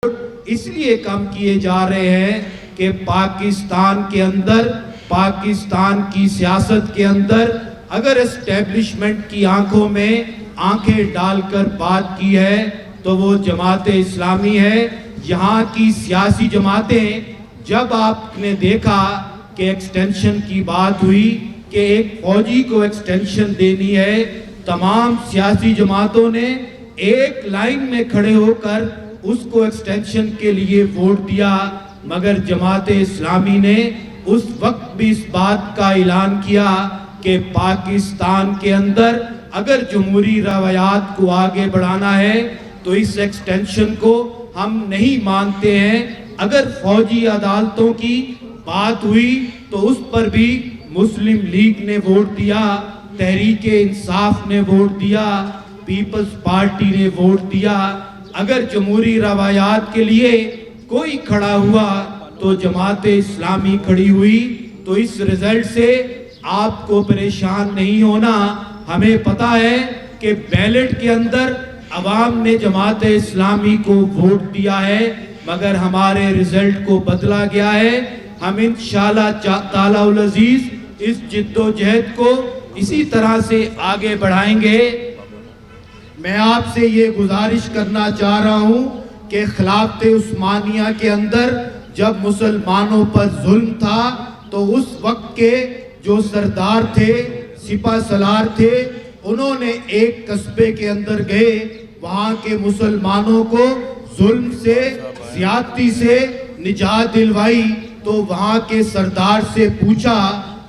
اس لیے کم کیے جا رہے ہیں کہ پاکستان کے اندر، پاکستان کی سیاست کے اندر اگر اسٹیبلشمنٹ کی آنکھوں میں آنکھیں ڈال کر بات کی ہے تو وہ جماعت اسلامی ہے۔ یہاں کی سیاسی جماعتیں، جب آپ نے دیکھا کہ ایکسٹینشن کی بات ہوئی کہ ایک فوجی کو ایکسٹینشن دینی ہے، تمام سیاسی جماعتوں نے ایک لائن میں کھڑے ہو کر اس کو ایکسٹینشن کے لیے ووٹ دیا، مگر جماعت اسلامی نے اس وقت بھی اس بات کا اعلان کیا کہ پاکستان کے اندر اگر جمہوری روایات کو آگے بڑھانا ہے تو اس ایکسٹینشن کو ہم نہیں مانتے ہیں۔ اگر فوجی عدالتوں کی بات ہوئی تو اس پر بھی مسلم لیگ نے ووٹ دیا، تحریک انصاف نے ووٹ دیا، پیپلز پارٹی نے ووٹ دیا۔ اگر جمہوری روایات کے لیے کوئی کھڑا ہوا تو جماعت اسلامی کھڑی ہوئی۔ تو اس رزلٹ سے آپ کو پریشان نہیں ہونا۔ ہمیں پتا ہے کہ بیلٹ کے اندر عوام نے جماعت اسلامی کو ووٹ دیا ہے، مگر ہمارے رزلٹ کو بدلا گیا ہے۔ ہم انشاءاللہ تعالی العزیز اس جد و جہد کو اسی طرح سے آگے بڑھائیں گے۔ میں آپ سے یہ گزارش کرنا چاہ رہا ہوں کہ خلافت عثمانیہ کے اندر جب مسلمانوں پر ظلم تھا تو اس وقت کے جو سردار تھے، سپہ سالار تھے، انہوں نے ایک قصبے کے اندر گئے، وہاں کے مسلمانوں کو ظلم سے، زیادتی سے نجات دلوائی۔ تو وہاں کے سردار سے پوچھا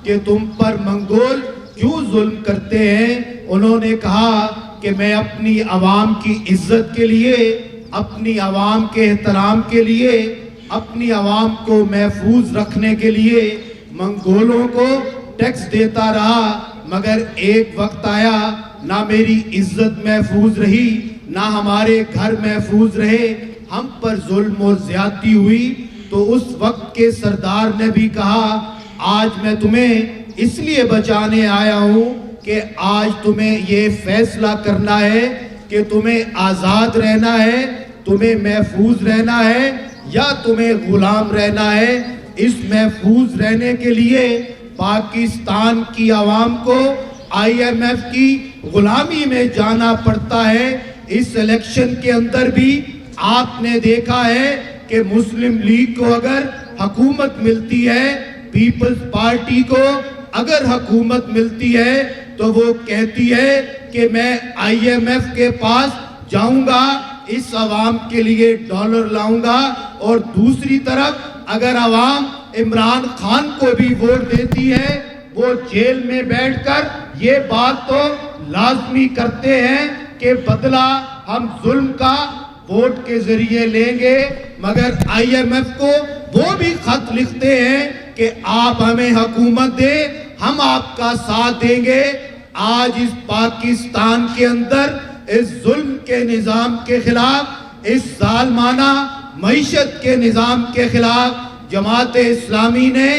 کہ تم پر منگول کیوں ظلم کرتے ہیں؟ انہوں نے کہا کہ میں اپنی عوام کی عزت کے لیے، اپنی عوام کے احترام کے لیے، اپنی عوام کو محفوظ رکھنے کے لیے منگولوں کو ٹیکس دیتا رہا، مگر ایک وقت آیا نہ میری عزت محفوظ رہی، نہ ہمارے گھر محفوظ رہے، ہم پر ظلم اور زیادتی ہوئی۔ تو اس وقت کے سردار نے بھی کہا آج میں تمہیں اس لیے بچانے آیا ہوں کہ آج تمہیں یہ فیصلہ کرنا ہے کہ تمہیں آزاد رہنا ہے، تمہیں محفوظ رہنا ہے یا تمہیں غلام رہنا ہے۔ اس محفوظ رہنے کے لیے پاکستان کی عوام کو IMF کی غلامی میں جانا پڑتا ہے۔ اس الیکشن کے اندر بھی آپ نے دیکھا ہے کہ مسلم لیگ کو اگر حکومت ملتی ہے، پیپلز پارٹی کو اگر حکومت ملتی ہے تو وہ کہتی ہے کہ میں IMF کے پاس جاؤں گا، اس عوام کے لیے ڈالر لاؤں گا، اور دوسری طرف اگر عوام عمران خان کو بھی ووٹ دیتی ہے، وہ جیل میں بیٹھ کر یہ بات تو لازمی کرتے ہیں کہ بدلہ ہم ظلم کا ووٹ کے ذریعے لیں گے، مگر IMF کو وہ بھی خط لکھتے ہیں کہ آپ ہمیں حکومت دیں، ہم آپ کا ساتھ دیں گے۔ آج اس پاکستان کے اندر اس ظلم کے نظام کے خلاف، اس ظالمانہ معیشت کے نظام کے خلاف جماعت اسلامی نے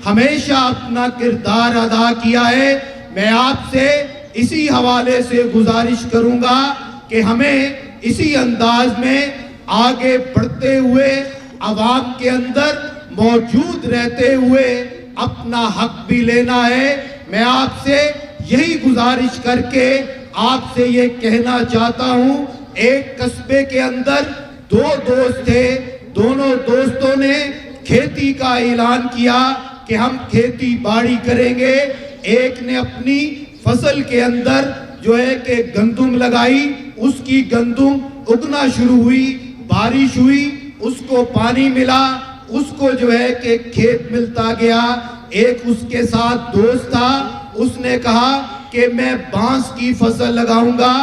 ہمیشہ اپنا کردار ادا کیا ہے۔ میں آپ سے اسی حوالے سے گزارش کروں گا کہ ہمیں اسی انداز میں آگے بڑھتے ہوئے، عوام کے اندر موجود رہتے ہوئے اپنا حق بھی لینا ہے۔ میں آپ سے یہی گزارش کر کے آپ سے یہ کہنا چاہتا ہوں، ایک قصبے کے اندر دو دوست تھے، دونوں دوستوں نے کھیتی کا اعلان کیا کہ ہم کھیتی باڑی کریں گے۔ ایک نے اپنی فصل کے اندر جو ہے کہ گندم لگائی، اس کی گندم اگنا شروع ہوئی، بارش ہوئی، اس کو پانی ملا، اس کو جو ہے کہ کھیت ملتا گیا۔ ایک اس کے ساتھ دوست تھا، اس نے کہا کہ میں بانس کی فصل لگاؤں گا۔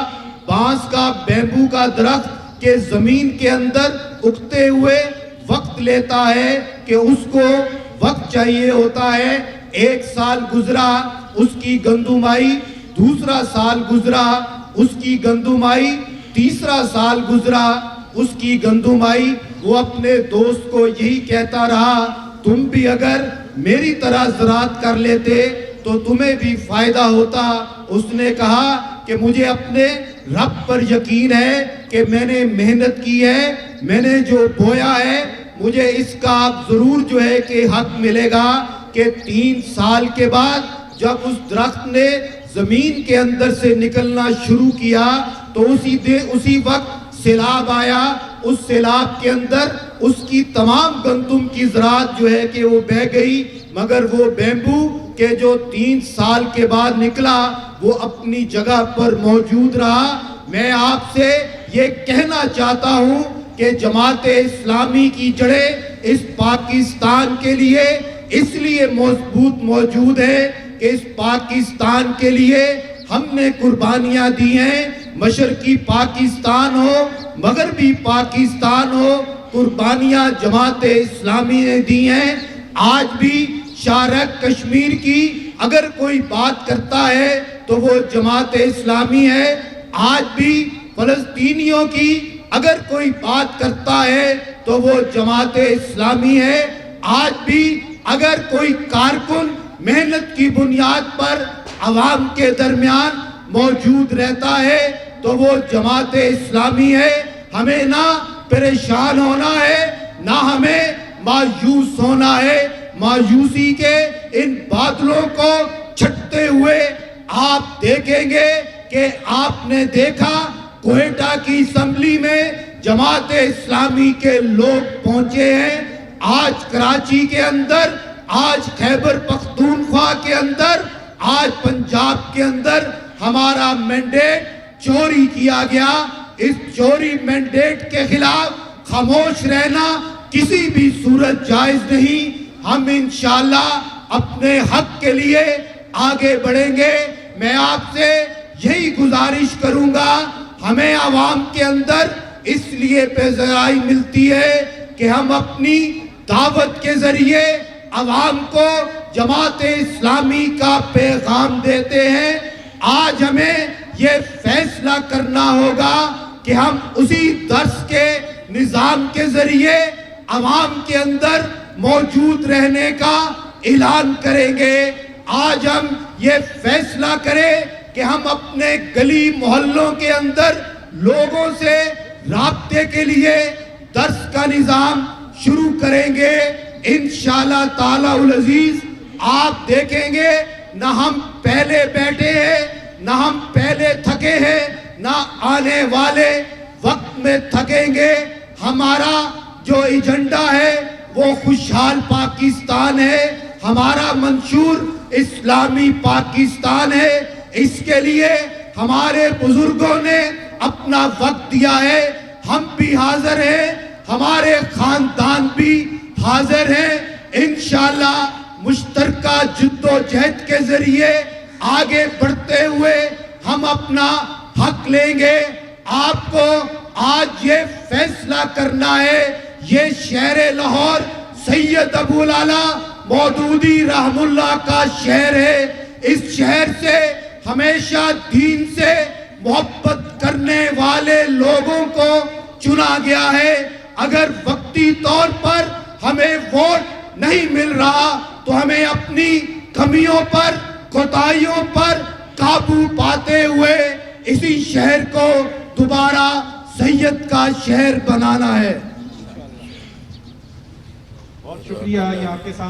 بانس کا، بیمبو کا درخت کے زمین کے اندر اگتے ہوئے وقت لیتا ہے کہ اس کو وقت چاہیے ہوتا ہے۔ ایک سال گزرا، اس کی گندم آئی، دوسرا سال گزرا، اس کی گندم آئی، تیسرا سال گزرا، اس کی گندم آئی۔ وہ اپنے دوست کو یہی کہتا رہا تم بھی اگر میری طرح زراعت کر لیتے تو تمہیں بھی فائدہ ہوتا۔ اس نے کہا کہ مجھے اپنے رب پر یقین ہے کہ میں نے محنت کی ہے, میں نے جو بویا ہے مجھے اس کا ضرور جو ہے کہ حق ملے گا کہ 3 سال کے بعد جب اس درخت نے زمین کے اندر سے نکلنا شروع کیا تو اسی وقت سیلاب آیا. اس سیلاب کے اندر اس کی تمام گندم کی زراعت جو ہے کہ وہ بہہ گئی, مگر وہ بیمبو کہ جو 3 سال کے بعد نکلا وہ اپنی جگہ پر موجود رہا. میں آپ سے یہ کہنا چاہتا ہوں کہ جماعت اسلامی کی جڑیں اس پاکستان کے لیے اس لیے مضبوط موجود ہے کہ اس پاکستان کے لیے ہم نے قربانیاں دی ہیں. مشرقی پاکستان ہو, مغربی پاکستان ہو, قربانیاں جماعت اسلامی نے دی ہیں. آج بھی شارق کشمیر کی اگر کوئی بات کرتا ہے تو وہ جماعت اسلامی ہے. آج بھی فلسطینیوں کی اگر کوئی بات کرتا ہے تو وہ جماعت اسلامی ہے. آج بھی اگر کوئی کارکن محنت کی بنیاد پر عوام کے درمیان موجود رہتا ہے تو وہ جماعت اسلامی ہے. ہمیں نہ پریشان ہونا ہے, نہ ہمیں مایوس ہونا ہے. مایوسی کے ان بادلوں کو چھٹتے ہوئے آپ دیکھیں گے کہ آپ نے دیکھا کوئٹہ کی اسمبلی میں جماعت اسلامی کے لوگ پہنچے ہیں. آج کراچی کے اندر, آج خیبر پختونخوا کے اندر, آج پنجاب کے اندر ہمارا مینڈیٹ چوری کیا گیا. اس چوری مینڈیٹ کے خلاف خاموش رہنا کسی بھی صورت جائز نہیں. ہم انشاءاللہ اپنے حق کے لیے آگے بڑھیں گے. میں آپ سے یہی گزارش کروں گا, ہمیں عوام کے اندر اس لیے پیشگائی ملتی ہے کہ ہم اپنی دعوت کے ذریعے عوام کو جماعت اسلامی کا پیغام دیتے ہیں. آج ہمیں یہ فیصلہ کرنا ہوگا کہ ہم اسی درس کے نظام کے ذریعے عوام کے اندر موجود رہنے کا اعلان کریں گے. آج ہم یہ فیصلہ کریں کہ ہم اپنے گلی محلوں کے اندر لوگوں سے رابطے کے لیے درس کا نظام شروع کریں گے. انشاءاللہ تعالی العزیز آپ دیکھیں گے نہ ہم پہلے بیٹھے ہیں, نہ ہم پہلے تھکے ہیں, نہ آنے والے وقت میں تھکیں گے. ہمارا جو ایجنڈا ہے وہ خوشحال پاکستان ہے, ہمارا منشور اسلامی پاکستان ہے. اس کے لیے ہمارے بزرگوں نے اپنا وقت دیا ہے. ہم بھی حاضر ہیں, ہمارے خاندان بھی حاضر ہیں. انشاءاللہ مشترکہ جد و جہد کے ذریعے آگے بڑھتے ہوئے ہم اپنا حق لیں گے. آپ کو آج یہ فیصلہ کرنا ہے, یہ شہر لاہور سید ابو العلا مودودی رحم اللہ کا شہر ہے. اس شہر سے ہمیشہ دین سے محبت کرنے والے لوگوں کو چنا گیا ہے. اگر وقتی طور پر ہمیں ووٹ نہیں مل رہا تو ہمیں اپنی کمیوں پر, کوتاہیوں پر قابو پاتے ہوئے اسی شہر کو دوبارہ سید کا شہر بنانا ہے. بہت شکریہ. یہ آپ کے ساتھ